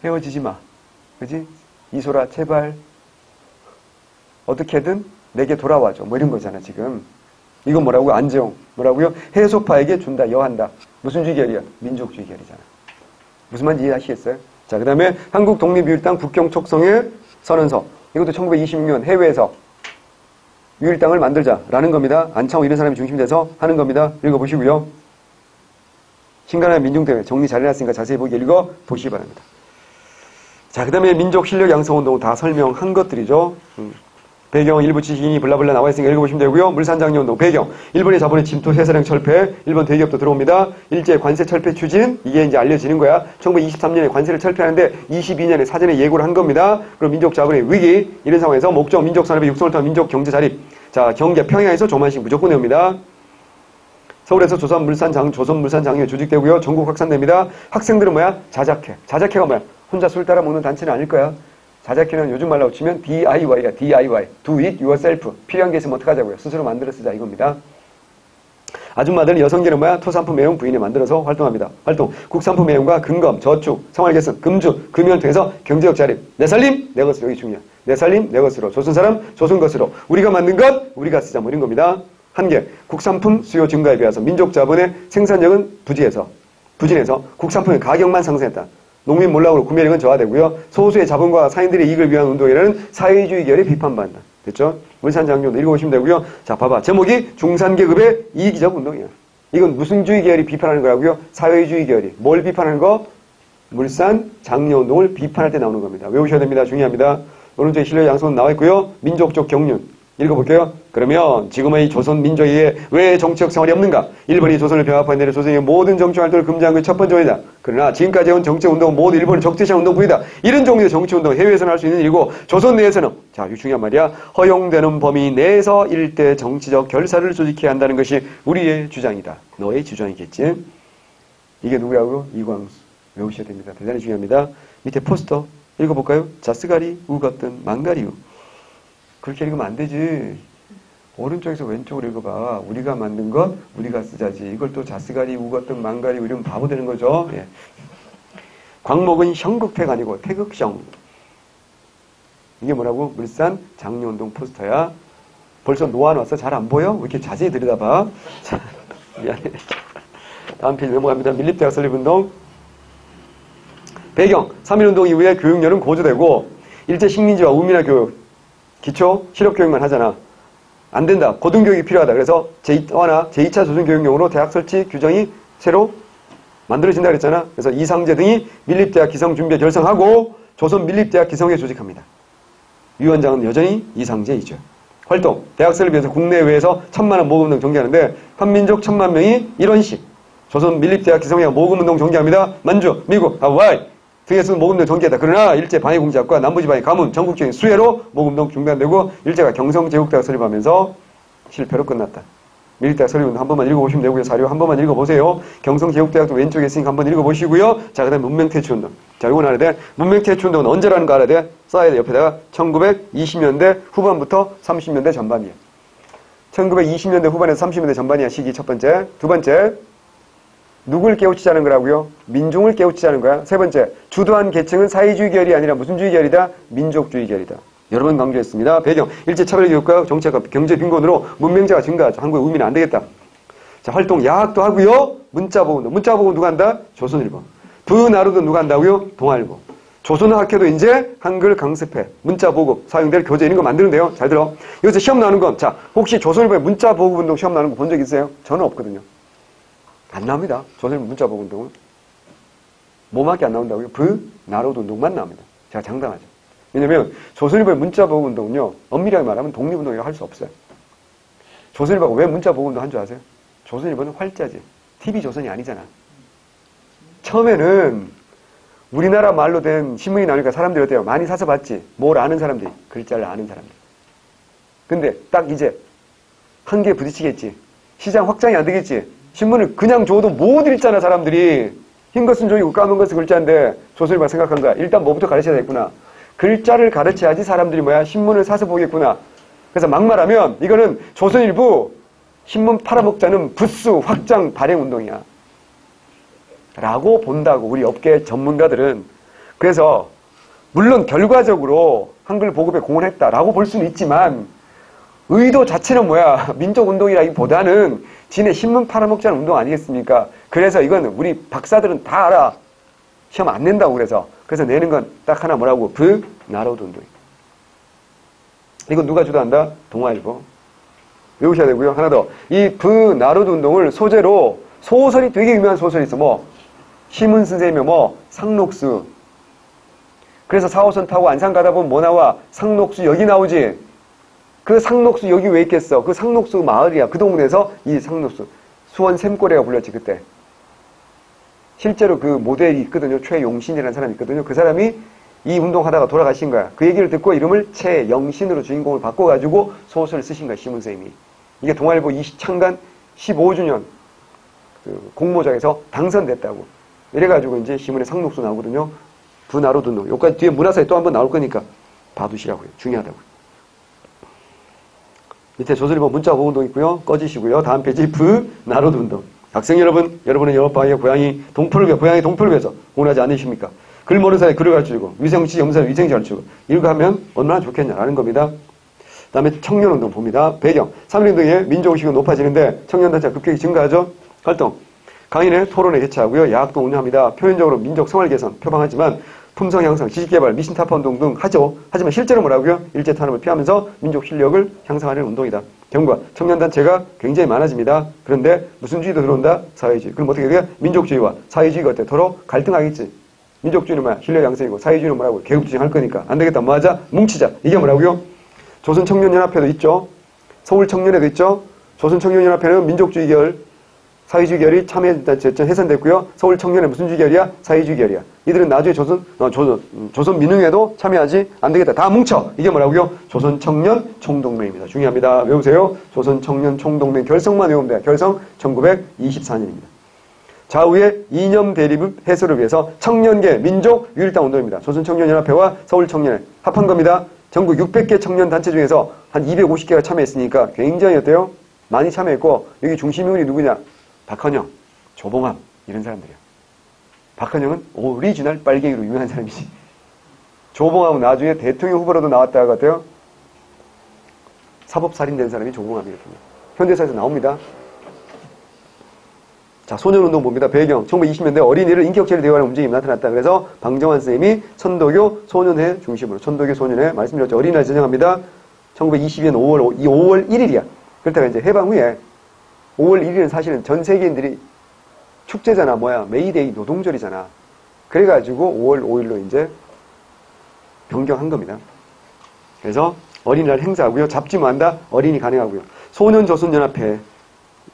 헤어지지 마. 그지? 이소라 제발 어떻게든 내게 돌아와줘. 뭐 이런 거잖아 지금. 이건 뭐라고요? 안재홍. 뭐라고요? 해소파에게 준다. 여한다. 무슨 주의 결이야? 민족주의 결이잖아. 무슨 말인지 이해하시겠어요? 자, 그 다음에 한국 독립유일당 북경 촉성의 선언서. 이것도 1926년 해외에서 유일당을 만들자라는 겁니다. 안창호 이런 사람이 중심이 돼서 하는 겁니다. 읽어보시고요. 신간의 민중대회 정리 잘 해놨으니까 자세히 보기 읽어보시기 바랍니다. 자, 그 다음에 민족 실력 양성운동 다 설명한 것들이죠. 배경 일부 지식인이 블라블라 나와 있으니까 읽어보시면 되고요. 물산장려운동 배경 일본의 자본의 침투 해사령 철폐 일본 대기업도 들어옵니다. 일제 관세 철폐 추진 이게 이제 알려지는 거야. 1923년에 관세를 철폐하는데 22년에 사전에 예고를 한 겁니다. 그럼 민족 자본의 위기 이런 상황에서 목적 민족 산업의 육성을 통한 민족 경제 자립. 자, 경계 평양에서 조만식 무조건 내옵니다. 서울에서 조선물산장려 조직되고요. 전국 확산됩니다. 학생들은 뭐야? 자작회. 자작회가 뭐야? 혼자 술 따라 먹는 단체는 아닐 거야. 자작회는 요즘 말로 치면 DIY야. DIY. Do it yourself. 필요한 게 있으면 어떡하자고요. 스스로 만들어 쓰자 이겁니다. 아줌마들은 여성계는 뭐야? 토산품 애용 부인에 만들어서 활동합니다. 활동. 국산품 애용과 근검, 저축, 생활개선, 금주, 금연을 통해서 경제적 자립. 내 살림, 내 것으로. 여기 중요해. 내 살림, 내 것으로. 조선 사람, 조선 것으로. 우리가 만든 것, 우리가 쓰자. 뭐 이런 겁니다. 한계. 국산품 수요 증가에 비해서 민족 자본의 생산력은 부진해서 국산품의 가격만 상승했다. 농민 몰락으로 구매력은 저하되고요. 소수의 자본과 사인들의 이익을 위한 운동이라는 사회주의 계열에 비판받는다. 됐죠? 물산장려도 읽어보시면 되고요. 자, 봐봐. 제목이 중산계급의 이기적 운동이야. 이건 무슨 주의 계열이 비판하는 거라고요? 사회주의 계열이. 뭘 비판하는 거? 물산장려운동을 비판할 때 나오는 겁니다. 외우셔야 됩니다. 중요합니다. 오른쪽에 실력 양손 나와 있고요. 민족적 경륜. 읽어볼게요. 그러면 지금의 조선 민족에 왜 정치적 생활이 없는가? 일본이 조선을 병합한 내려 조선의 모든 정치 활동을 금지한 게 첫 번째 원이다. 그러나 지금까지 해온 정치 운동은 모두 일본을 적대시한 운동뿐이다. 이런 종류의 정치 운동 해외에서는 할 수 있는 일이고 조선 내에서는 자, 이거 중요한 말이야. 허용되는 범위 내에서 일대 정치적 결사를 조직해야 한다는 것이 우리의 주장이다. 너의 주장이겠지. 이게 누구라고요? 이광수. 외우셔야 됩니다. 대단히 중요합니다. 밑에 포스터 읽어볼까요? 자스가리 우거든 망가리우. 그렇게 읽으면 안 되지. 오른쪽에서 왼쪽으로 읽어봐. 우리가 만든 것, 우리가 쓰자지. 이걸 또 자스가리, 우거든, 망가리 이러면 바보 되는 거죠. 예. 광목은 형극패가 아니고 태극형. 이게 뭐라고? 물산 장려운동 포스터야. 벌써 놓아놨어. 잘 안 보여? 왜 이렇게 자세히 들여다봐? 자, 미안해. 다음 페이지 넘어갑니다. 밀립대학 설립운동. 배경. 3.1운동 이후에 교육열은 고조되고 일제 식민지와 우민화 교육 기초 실업교육만 하잖아. 안 된다. 고등교육이 필요하다. 그래서 제1나 제2차 조선교육용으로 대학 설치 규정이 새로 만들어진다 그랬잖아. 그래서 이상제 등이 밀립대학 기성준비에 결성하고 조선 밀립대학 기성에 조직합니다. 위원장은 여전히 이상제이죠. 활동. 대학 설립을 위해서 국내외에서 1000만원 모금운동 전개하는데 한민족 1000만 명이 이런 식. 조선 밀립대학 기성에 모금운동 전개합니다. 만주, 미국, 하와이 등에서는 모금운동 전개했다. 그러나 일제 방해공작과 남부지방의 가문, 전국적인 수해로 모금운동 중단되고 일제가 경성제국대학 설립하면서 실패로 끝났다. 밀립대학 설립운동 한 번만 읽어보시면 되고요. 사료 한 번만 읽어보세요. 경성제국대학도 왼쪽에 있으니까 한번 읽어보시고요. 자, 그 다음에 문명퇴치운동. 자, 이건 알아야 돼. 문명퇴치운동은 언제라는 거 알아야 돼. 써야 돼. 옆에다가 1920년대 후반부터 30년대 전반이야. 1920년대 후반에서 30년대 전반이야. 시기 첫 번째. 두 번째. 누굴 깨우치자는 거라고요? 민중을 깨우치자는 거야. 세 번째, 주도한 계층은 사회주의 계열이 아니라 무슨 주의 계열이다? 민족주의 계열이다. 여러 번 강조했습니다. 배경, 일제 차별교육과 정치학과 경제 빈곤으로 문맹자가 증가하죠. 한국의 우민은 안 되겠다. 자, 활동 야학도 하고요. 문자보건도. 문자보건 누가 한다? 조선일보. 부나루도 누가 한다고요? 동아일보. 조선학회도 이제 한글 강습회, 문자 보급, 사용될 교재 이런 거 만드는데요. 잘 들어. 여기서 시험 나오는 건, 자, 혹시 조선일보에 문자 보급 운동 시험 나오는 거 본 적 있어요? 저는 없거든요. 안 나옵니다. 조선일보 문자 보급 운동은. 뭐밖에 안 나온다고요? 나로드 운동만 나옵니다. 제가 장담하죠. 왜냐면 조선일보의 문자 보급 운동은요, 엄밀하게 말하면 독립운동이라고 할 수 없어요. 조선일보가 왜 문자 보급 운동 한 줄 아세요? 조선일보는 활자지. TV조선이 아니잖아. 처음에는 우리나라 말로 된 신문이 나오니까 사람들이 어때요? 많이 사서 봤지. 뭘 아는 사람들이. 글자를 아는 사람들. 근데 딱 이제 한계에 부딪히겠지. 시장 확장이 안 되겠지. 신문을 그냥 줘도 못 읽잖아, 사람들이. 흰 것은 종이고 까만 것은 글자인데 조선일보가 생각한 거야. 일단 뭐부터 가르쳐야 되겠구나. 글자를 가르쳐야지 사람들이 뭐야? 신문을 사서 보겠구나. 그래서 막말하면 이거는 조선일보 신문 팔아먹자는 부수 확장 발행 운동이야. 라고 본다고 우리 업계 전문가들은. 그래서 물론 결과적으로 한글 보급에 공헌했다라고 볼 수는 있지만 의도 자체는 뭐야? 민족운동이라기보다는 지네 신문 팔아먹자는 운동 아니겠습니까? 그래서 이건 우리 박사들은 다 알아. 시험 안 낸다고 그래서 내는 건 딱 하나 뭐라고? 나로드 운동. 이건 누가 주도한다? 동아일보. 외우셔야 되고요. 하나 더. 이 나로드 운동을 소재로 소설이 되게 유명한 소설이 있어. 뭐 시문 선생님의 상록수. 그래서 4호선 타고 안산 가다 보면 뭐 나와? 상록수 여기 나오지. 그 상록수 여기 왜 있겠어? 그 상록수 마을이야. 그 동네에서 이 상록수 수원 샘꼬레가 불렸지 그때. 실제로 그 모델이 있거든요. 최용신이라는 사람이 있거든요. 그 사람이 이 운동하다가 돌아가신 거야. 그 얘기를 듣고 이름을 최영신으로 주인공을 바꿔가지고 소설을 쓰신 거야. 시문 선생님이. 이게 동아일보 창간 15주년 그 공모작에서 당선됐다고. 이래가지고 이제 시문에 상록수 나오거든요. 나로드 운동. 여기까지 뒤에 문화사에 또 한 번 나올 거니까 봐두시라고요. 중요하다고요. 밑에 조선일보 문자 보호 운동 있고요. 꺼지시고요. 다음 페이지 나로드 운동. 학생 여러분, 여러분은 영어방의 고향이 동풀을 배서 공부하지 않으십니까? 글 모르는 사이에 글을 가르쳐주고 위생시 염사는 위생시 가르쳐주고 이렇게 하면 얼마나 좋겠냐라는 겁니다. 그 다음에 청년운동 봅니다. 배경. 3.1운동의 민족의식은 높아지는데 청년단체가 급격히 증가하죠. 활동. 강인회, 토론회 개최하고요. 야학도 운영합니다. 표면적으로 민족 생활 개선 표방하지만 품성 향상, 지식개발, 미신 타파 운동 등 하죠. 하지만 실제로 뭐라고요? 일제 탄압을 피하면서 민족 실력을 향상하려는 운동이다. 경과, 청년단체가 굉장히 많아집니다. 그런데 무슨 주의도 들어온다? 사회주의. 그럼 어떻게 돼요? 민족주의와 사회주의가 어때요? 갈등하겠지. 민족주의는 뭐야? 실력 양성이고 사회주의는 뭐라고? 계급주의 할 거니까. 안 되겠다. 뭐 하자? 뭉치자. 이게 뭐라고요? 조선청년연합회도 있죠. 서울청년회도 있죠. 조선청년연합회는 민족주의 계열, 사회주의 계열이 해산됐고요. 서울청년회 무슨 주의 계열이야? 사회주의 계열이야. 이들은 나중에 조선민흥회도 참여하지 안 되겠다. 다 뭉쳐. 이게 뭐라고요? 조선청년 총동맹입니다. 중요합니다. 외우세요. 조선청년 총동맹 결성만 외우면 돼요. 결성 1924년입니다. 좌우의 이념 대립 해소를 위해서 청년계 민족 유일당 운동입니다. 조선청년연합회와 서울청년회 합한 겁니다. 전국 600개 청년단체 중에서 한 250개가 참여했으니까 굉장히 어때요? 많이 참여했고 여기 중심 인물이 누구냐? 박헌영, 조봉암 이런 사람들이야. 박헌영은 오리지널 빨갱이로 유명한 사람이지. 조봉암은 나중에 대통령 후보로도 나왔다가 같아요. 사법살인된 사람이 조봉암이거든요. 현대사에서 나옵니다. 자, 소년운동 봅니다. 배경. 1920년대 어린이를 인격체를 대우하는 움직임이 나타났다. 그래서 방정환 선생님이 천도교 소년회 중심으로 천도교 소년회 말씀드렸죠. 어린이날 제정합니다. 1922년 5월 1일이야. 그렇다가 이제 해방 후에 5월 1일은 사실은 전 세계인들이 축제잖아. 메이데이 노동절이잖아. 그래가지고 5월 5일로 이제 변경한 겁니다. 그래서 어린이날 행사하고요. 잡지 뭐 한다? 어린이 가능하고요. 소년조선연합회.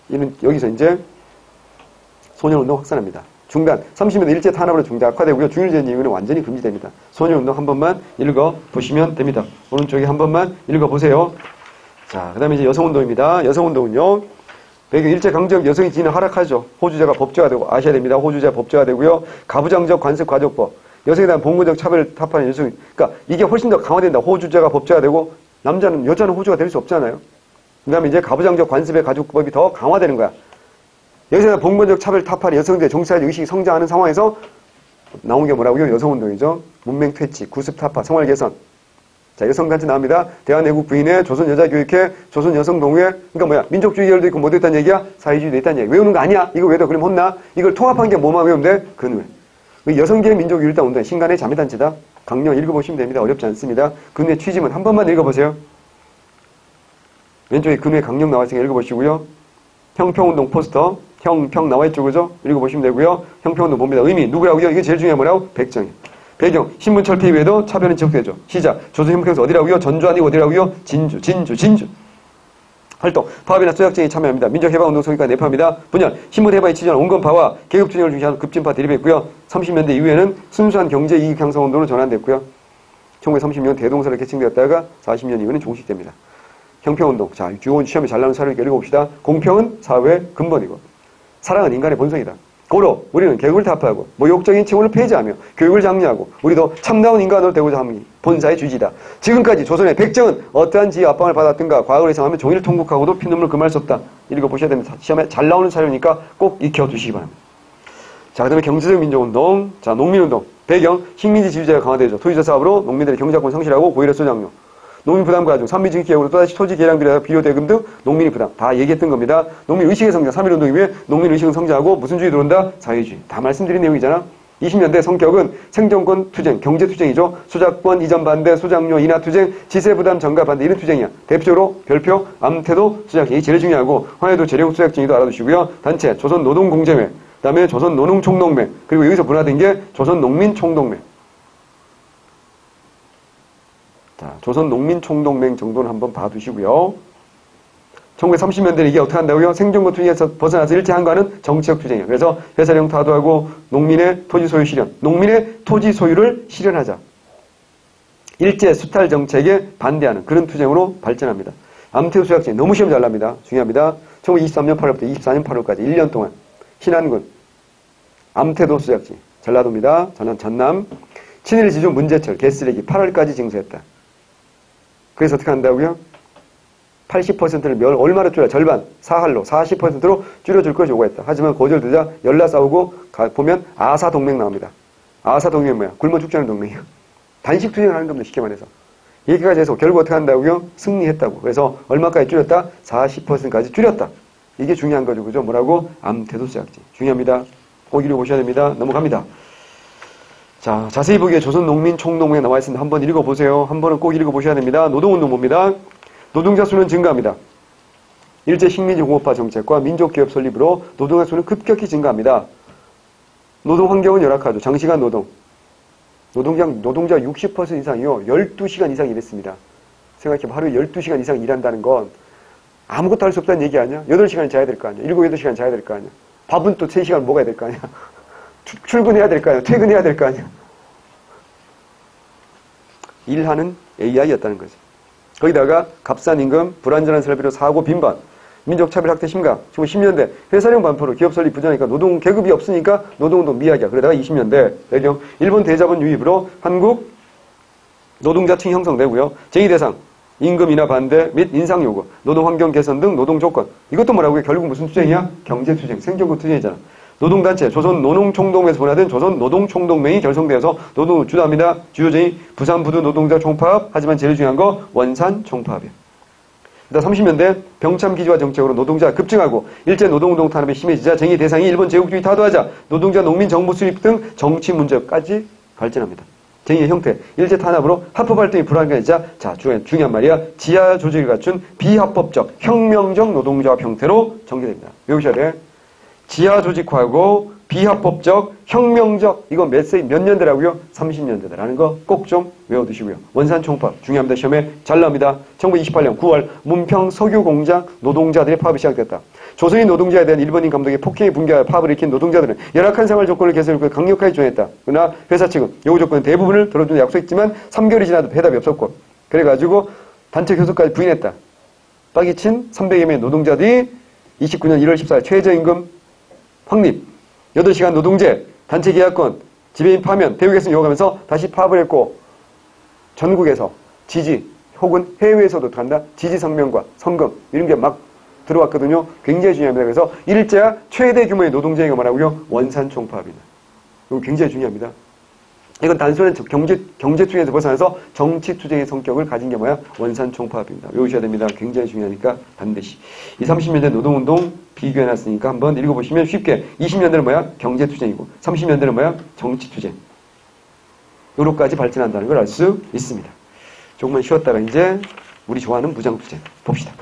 이는 여기서 이제 소년운동 확산합니다. 중단. 30년대 일제 탄압으로 중단 악화되고요. 중일제인 이후는 완전히 금지됩니다. 소년운동 한 번만 읽어보시면 됩니다. 오른쪽에 한 번만 읽어보세요. 자, 그 다음에 이제 여성운동입니다. 여성운동은요. 배경 일제강점 여성의 지위는 하락하죠. 호주제가 법제화되고 아셔야 됩니다. 호주제 법제화되고요. 가부장적 관습가족법. 여성에 대한 봉건적 차별을 타파하는 여성. 그러니까 이게 훨씬 더 강화된다. 호주제가 법제화되고 여자는 호주가 될 수 없잖아요. 그 다음에 이제 가부장적 관습의 가족법이 더 강화되는 거야. 여기서 봉건적 차별 타파하는 여성들의 정치사회적 의식이 성장하는 상황에서 나온 게 뭐라고요? 여성운동이죠. 문맹 퇴치, 구습 타파, 생활 개선. 자, 여성단체 나옵니다. 대한애국부인회, 조선여자교육회, 조선여성동회. 그러니까 민족주의 계열도 있고 뭐도 있다는 얘기야? 사회주의도 있다는 얘기. 외우는 거 아니야? 이거 외우다 그러면 혼나? 이걸 통합한 게 뭐만 외우면 돼? 근회. 여성계의 민족유일당 운동의 신간의 자매단체다. 강령 읽어보시면 됩니다. 어렵지 않습니다. 근의 취지문 한 번만 읽어보세요. 왼쪽에 근의 강령 나와있으니까 읽어보시고요. 형평운동 포스터 형평 나와있죠. 그죠? 읽어보시면 되고요. 형평운동 뭡니다. 의미 누구라고요? 이게 제일 중요한 뭐라고? 백정이요. 배경 신분철 폐위에도 차별은 지속되죠. 시작 조선신문경에서 어디라고요? 전주 아니고 어디라고요? 진주. 활동 파업이나 수작쟁이 참여합니다. 민족해방운동 성기까지 내포합니다. 분열 신분해방에 치전한 온건파와 계급진영을 중시하는 급진파 대립했고요. 30년대 이후에는 순수한 경제이익 향상운동으로 전환됐고요. 1930년 대동사로 개칭되었다가 40년 이후에는 종식됩니다. 형평운동 자 주요 시험에 잘 나오는 사례를 읽어봅시다. 공평은 사회의 근본이고 사랑은 인간의 본성이다. 고로 우리는 계급을 타파하고 모욕적인 칭호를 폐지하며 교육을 장려하고 우리도 참다운 인간으로 되고자 함이 본사의 주지다. 지금까지 조선의 백정은 어떠한 지혜 압박을 받았든가 과거를 예상하면 종일 통곡하고도 피눈물 금할 수 없다. 읽어보셔야 됩니다. 시험에 잘 나오는 사료니까 꼭 익혀두시기 바랍니다. 자, 그 다음에 경제적 민족운동, 자 농민운동 배경 식민지 지주제가 강화되죠. 토지자 사업으로 농민들의 경제권 상실하고 고의력 소장료 농민 부담 가중, 산미증기 계획으로 또다시 토지 계량 비례 비료 대금 등 농민이 부담 다 얘기했던 겁니다. 농민 의식의 성장, 3.1운동 이후에 농민 의식은 성장하고 무슨 주의 들어온다? 사회주의. 다 말씀드린 내용이잖아. 20년대 성격은 생존권 투쟁, 경제 투쟁이죠. 소작권 이전 반대, 소장료 인하 투쟁, 지세 부담 전가 반대 이런 투쟁이야. 대표적으로 별표, 암태도 수작쟁이 제일 중요하고 화해도 재력 수작쟁이도 알아두시고요. 단체 조선노동공제회, 그다음에 조선노농총동맹 그리고 여기서 분화된 게 조선농민총동맹. 자, 조선농민총동맹 정도는 한번 봐두시고요. 1930년대는 이게 어떻게 한다고요? 생존권 투쟁에서 벗어나서 일제 한가하는 정치적 투쟁이에요. 그래서 회사령 타도하고 농민의 토지 소유 실현, 농민의 토지 소유를 실현하자. 일제 수탈 정책에 반대하는 그런 투쟁으로 발전합니다. 암태우 수약쟁이 너무 시험 잘 납니다. 중요합니다. 1923년 8월부터 24년 8월까지 1년 동안 신안군 암태도 수약쟁이 전라도입니다. 전남 친일지주 문제철 개쓰레기 8월까지 징수했다. 그래서 어떻게 한다고요? 80%를 얼마로 줄여? 절반, 사할로 40%로 줄여줄 걸 요구했다. 하지만 거절되자 연락 싸우고 보면 아사동맹 나옵니다. 아사동맹이 뭐야? 굶어 죽지 않은 동맹이야. 단식 투쟁을 하는 겁니다. 쉽게 말해서. 얘기까지 해서 결국 어떻게 한다고요? 승리했다고. 그래서 얼마까지 줄였다? 40%까지 줄였다. 이게 중요한 거죠. 그죠? 뭐라고? 암태도 수약지. 중요합니다. 꼭 읽어보셔야 됩니다. 넘어갑니다. 자, 자세히 보기에 조선농민총동맹에 나와 있습니다. 한번 읽어보세요. 한 번은 꼭 읽어보셔야 됩니다. 노동운동 봅니다. 노동자 수는 증가합니다. 일제 식민지 공업화 정책과 민족기업 설립으로 노동자 수는 급격히 증가합니다. 노동 환경은 열악하죠. 장시간 노동. 노동자 60% 이상이요. 12시간 이상 일했습니다. 생각해보면 하루에 12시간 이상 일한다는 건 아무것도 할 수 없다는 얘기 아니야? 8시간 자야 될 거 아니야? 7, 8시간 자야 될 거 아니야? 밥은 또 3시간 먹어야 될 거 아니야? 출근해야 될 거 아니야? 퇴근해야 될 거 아니야? 일하는 AI였다는 거죠. 거기다가 값싼 임금, 불안전한 설비로 사고 빈번, 민족차별 학대 심각. 지금 10년대 회사령 반포로 기업 설립 부정하니까 노동 계급이 없으니까 노동운동 미약이야. 그러다가 20년대 배경 일본 대자본 유입으로 한국 노동자층 형성되고요. 제2대상 임금 인하 반대 및 인상 요구, 노동환경 개선 등 노동 조건. 이것도 뭐라고요? 결국 무슨 투쟁이야? 경제투쟁, 생존권 투쟁이잖아. 노동단체, 조선노농총동맹에서 분화된 조선노동총동맹이 결성되어서 노동을 주도합니다. 주요제의 부산부두 노동자 총파업, 하지만 제일 중요한 거 원산 총파업이에요. 일단 30년대 병참기지화 정책으로 노동자가 급증하고 일제 노동운동 탄압이 심해지자 쟁의 대상이 일본 제국주의 타도하자 노동자 농민 정부 수립 등 정치 문제까지 발전합니다. 쟁의의 형태, 일제 탄압으로 합법 활동이 불안정해지자 자, 중요한 말이야. 지하 조직을 갖춘 비합법적, 혁명적 노동조합 형태로 전개됩니다. 외우셔야 돼. 지하 조직화하고 비합법적, 혁명적, 이건 몇 년대라고요? 30년대다라는 거 꼭 좀 외워두시고요. 원산 총파업 중요합니다. 시험에 잘 나옵니다. 1928년 9월 문평 석유공장 노동자들의 파업이 시작됐다. 조선인 노동자에 대한 일본인 감독의 폭행이 붕괴하여 파업을 일으킨 노동자들은 열악한 생활 조건을 개선하고 강력하게 지원했다. 그러나 회사 측은 요구 조건 대부분을 들어주는 약속했지만 3개월이 지나도 대답이 없었고 그래가지고 단체 교섭까지 부인했다. 딱이 친 300여 명의 노동자들이 29년 1월 14일 최저임금 확립, 8시간 노동제, 단체 계약권, 지배인 파면, 대우 개선 요구하면서 다시 파업을 했고 전국에서 지지 혹은 해외에서도 간다 지지 성명과 성금 이런 게 막 들어왔거든요. 굉장히 중요합니다. 그래서 일제와 최대 규모의 노동쟁이가 뭐라고요? 원산 총파업이다. 이거 굉장히 중요합니다. 이건 단순한 경제투쟁에서 벗어나서 정치투쟁의 성격을 가진 게 뭐야? 원산총파업입니다. 외우셔야 됩니다. 굉장히 중요하니까 반드시. 이 30년대 노동운동 비교해놨으니까 한번 읽어보시면 쉽게 20년대는 뭐야? 경제투쟁이고 30년대는 뭐야? 정치투쟁. 요로까지 발전한다는 걸 알 수 있습니다. 조금만 쉬었다가 이제 우리 좋아하는 무장투쟁 봅시다.